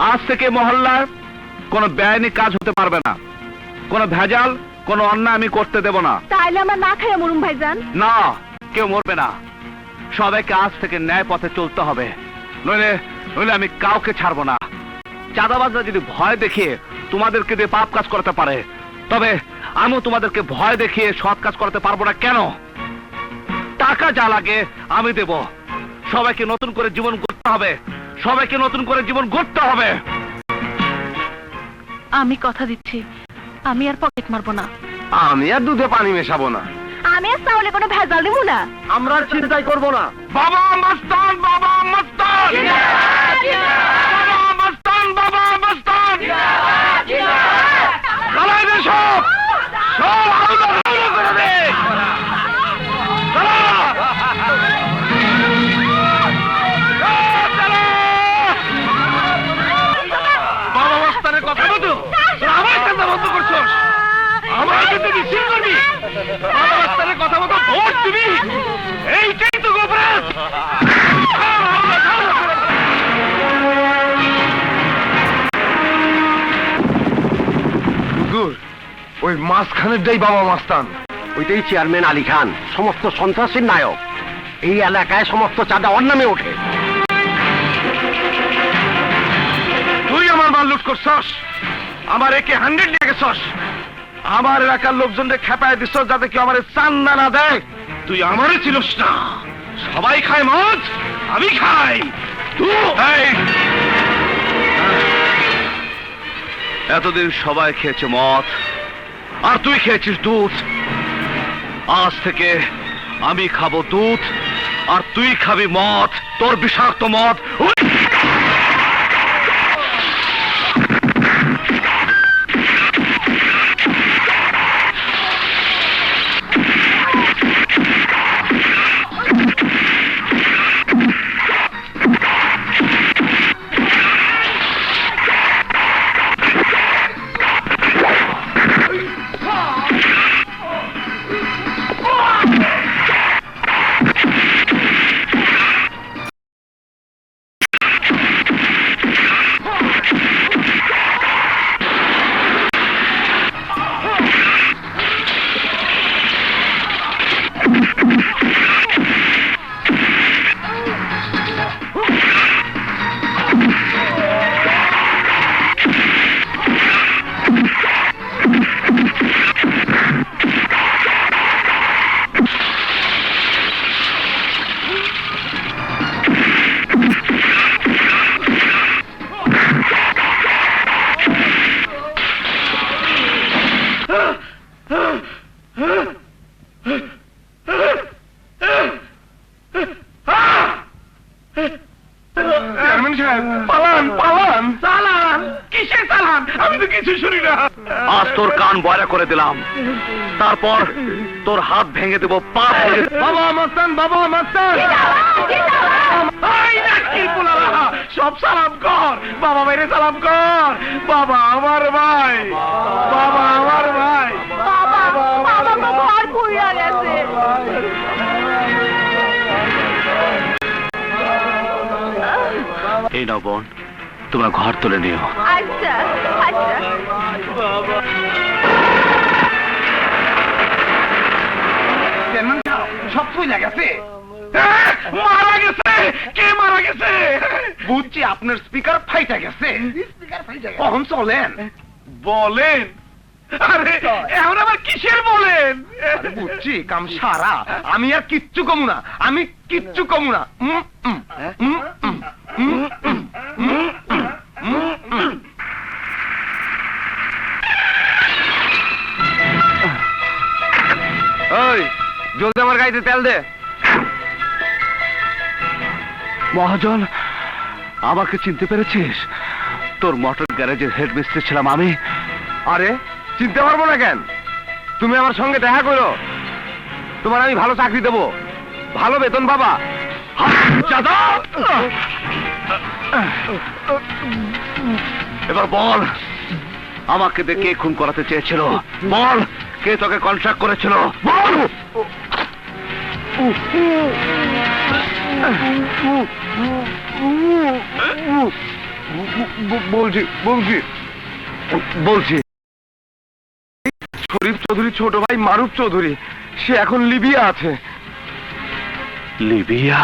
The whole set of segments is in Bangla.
আজ থেকে মহল্লার কোনো বেআইনি কাজ হতে পারবে না, কোনো ভেজাল, কোনো অন্যায় আমি করতে দেব না। তাইলে আমরা না খাইয়া মরুম ভাইজান? না, কেউ মরবে না। সবাইকে আজ থেকে ন্যায় পথে চলতে হবে, নইলে নইলে আমি কাউকে ছাড়বো না। চাঁদাবাজরা যদি ভয় দেখিয়ে তোমাদেরকে দিয়ে পাপ কাজ করতে পারে, তবে আমিও তোমাদেরকে ভয় দেখিয়ে সৎ কাজ করতে পারবো না। কেন? টাকা যা লাগে আমি দেব। সবাইকে নতুন করে জীবন গড়তে হবে, সবাইকে নতুন করে জীবন গড়তে হবে। আমি কথা দিচ্ছি, আমি আর পকেট মারবো না। আমি আর দুধে পানি মেশাবো না। আমি আর চাউলে কোনো ভেজাল দেবো না। আমরা আর চিন্তাই করবো না। বাবা মস্তান, বাবা মস্তান, বাবা মস্তান, বাবা মস্তান। চালাই দে সব, সব আলাদা আলাদা করে দে। চালা। চালা। বাবা মস্তানের কথা মতো আমার কাছে বন্ধ করছস, আমার কাছে মিছিল করবি। বাবা মস্তানের কথা মতো ভোট দিবি, এইটাই তো গোবরাজ। হুজুর, ওই মাঝখানেরটাই বাবা মাস্তান। ওইটাই চেয়ারম্যান আলী খান, সমস্ত সন্ত্রাসীর নায়ক। এই এলাকায় সমস্ত চাঁদা ওর নামে ওঠে। তুই আমার মাল লুট করছস, আমার একে 100 নিয়ে গেছস, আমার এলাকার লোকজনকে খেপায় দিছস যাতে কেউ আমার চান্দা না দেয়। তুই আমারই ছিলস না। সবাই খায় মদ, আমি খাই। এতদিন সবাই খেয়েছে মদ, আর তুই খেয়েছিস দুধ। আজ থেকে আমি খাবো দুধ, আর তুই খাবি মদ, তোর বিষাক্ত মদ। আজ তোর কান বয়রা করে দিলাম, তারপর তোর হাত ভেঙে দেবো, পা ভেঙে। বাবা মাস্তান, বাবা মাস্তান। সব সালাম কর, বাবা বাইরে সালাম কর। বাবা আমার ভাই, বাবা আমার ভাই। বাবা, বাবা তো ঘর পুড়িয়া গেছে। এই নাও বোন, তোমরা ঘর তুলে নিও। আচ্ছা আচ্ছা। সব চলে গেছে। মারা গেছে। কে মারা গেছে? বুঝছি, আপনার স্পিকার ফাইটা গেছে। কখন চলেন? বলেন? আরে এখন আবার কিসের বলেন? বুঝছি, কাম সারা। আমি আর কিচ্ছু কমু না, আমি কিচ্ছু কমু না। ওই, জলদি আমার গাড়িতে তেল দে। মহাজন, আমাকে চিনতে পেরেছিস? তোর মোটর গ্যারেজের হেড মিস্ত্রি ছিলাম আমি। আরে চিনতে পারবো না কেন? তুমি আমার সঙ্গে দেখা করো, তোমার আমি ভালো চাকরি দেবো, ভালো বেতন পাবা। এবার বল, আমাকে দেখে খুন করাতে চেয়েছিল? বল, কে তোকে কন্ট্রাক্ট করেছিল? বল। বলছি বলছি বলছি শরীফ চৌধুরী ছোট ভাই মারুফ চৌধুরী সে এখন লিবিয়া আছে। লিবিয়া?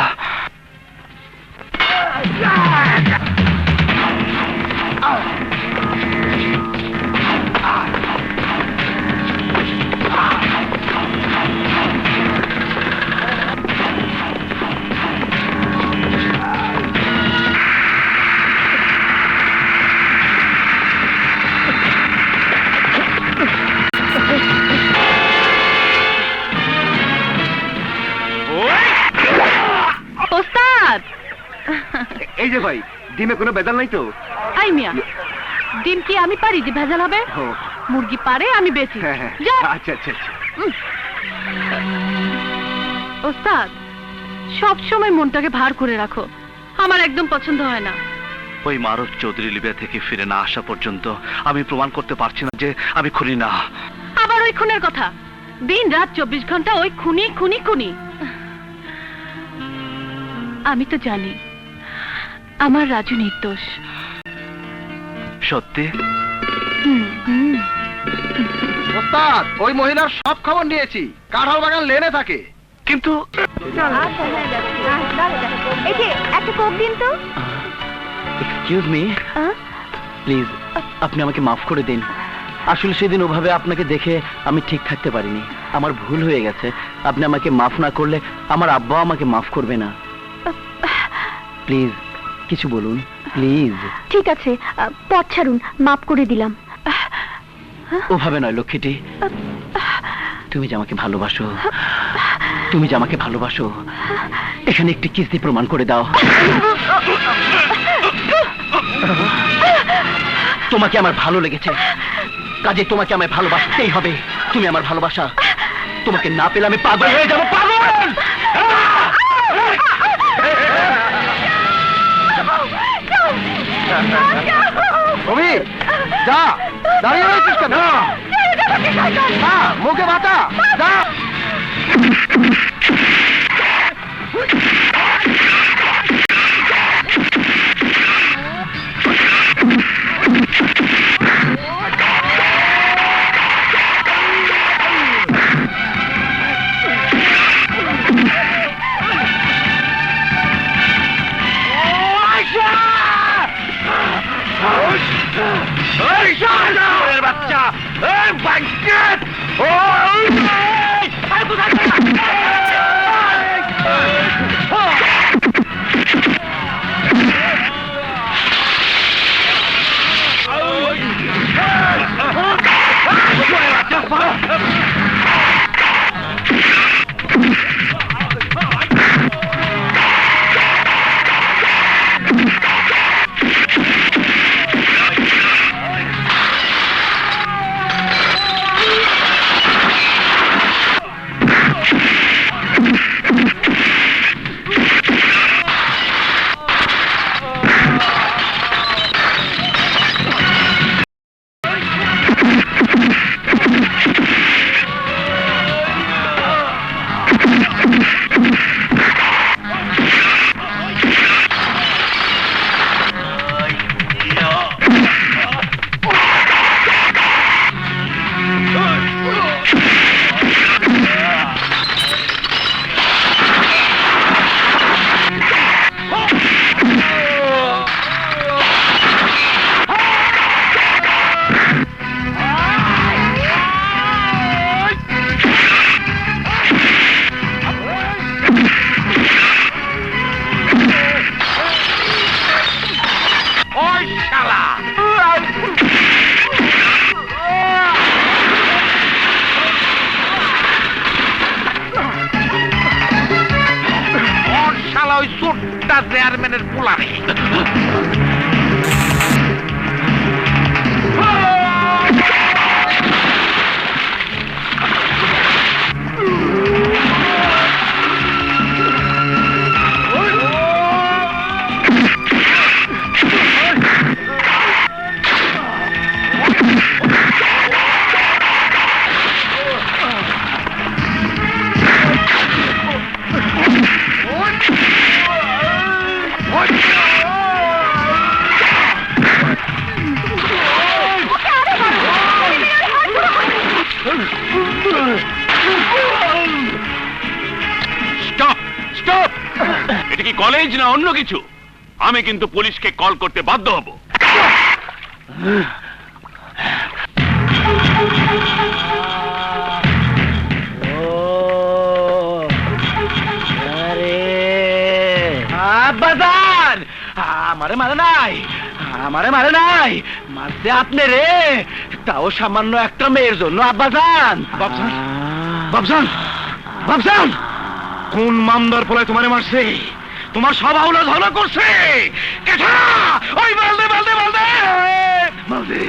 ওস্তাদ! এই যে ভাই ডিমে কোনো বেদাল নাই তো? আই মিয়া, ডিম কি আমি পারি যে ভেজাল হবে? মুরগি পারে, আমি বেচি। যা। আচ্ছা আচ্ছা আচ্ছা। ওস্তাদ, সব সময় মনটাকে ভার করে রাখো, আমার একদম পছন্দ হয় না। ওই মারুফ চৌধুরী লিবিয়া থেকে ফিরে না আসা পর্যন্ত আমি প্রমাণ করতে পারছি না যে আমি খুনি না। আবার ওই খুনের কথা? দিন রাত 24 ঘন্টা ওই খুনি খুনি খুনি। আমি তো জানি আমার রাজু নির্দোষ। সত্যি? ওস্তাদ, ওই মহিলার সব খবর নিয়েছি, কাঁঠাল বাগান লেনে থাকে। কিন্তু এই যে একটা কোক দিন তো। এক্সকিউজ মি, প্লিজ আপনি আমাকে মাফ করে দিন। আসলে সেদিন ওভাবে আপনাকে দেখে আমি ঠিক থাকতে পারিনি, আমার ভুল হয়ে গেছে। আপনি আমাকে মাফ না করলে আমার আব্বা আমাকে মাফ করবে না। প্লিজ কিছু বলুন, প্লিজ। ঠিক আছে, পথ ছাড়ুন, মাফ করে দিলাম। ওভাবে নয় লক্ষ্মীটি, তুমি যে আমাকে ভালোবাসো, তুমি যে আমাকে ভালোবাসো, এখানে একটি কিস দিয়ে প্রমাণ করে দাও। তোমাকে আমার ভালো লেগেছে, কাজে তোমাকে আমায় ভালোবাসতেই হবে। তুমি আমার ভালোবাসা, তোমাকে না পেলে আমি পাগল হয়ে যাবো। পাগল! অমি, যা, দাঁড়িয়ে রয়েছিস কেন? মুখে বাতা, যা। বাচ্চা ওই সুটটা চেয়ারম্যানের পোলারে। কলেজ না অন্য কিছু, আমি কিন্তু পুলিশকে কল করতে বাধ্য হব। আব্বাজান, আমারে মারে নাই, আমারে মারে নাই, মারছে আপনি রে, তাও সামান্য একটা মেয়ের জন্য। আব্বাজান, বাবজান, বাবজান, বাবজান, কোন মামদার পোলায় তোমারে মারছে? তোমার সব আওলাদ হলো করছে। কেঠা, ওই মালদে মালদে মালদে মালদে।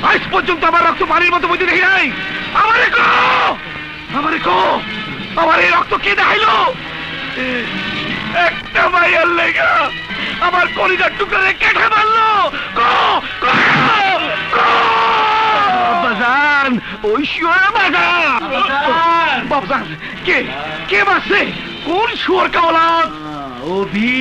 আজ পর্যন্ত আমার রক্ত পানির মতো বইতে দেখি নাই। আমারে কো, আমারে কো, আমার এই রক্ত কে দেখাইলো? একটা মাইয়ার লেগা আমার কলিজার টুকরা কেটে মারলো। কো, কো, কো। বাজান, ওই শুয়ার বাজান, বাবজান, কে কে মারছে? কোন শুয়ার কাওলাদ? অভি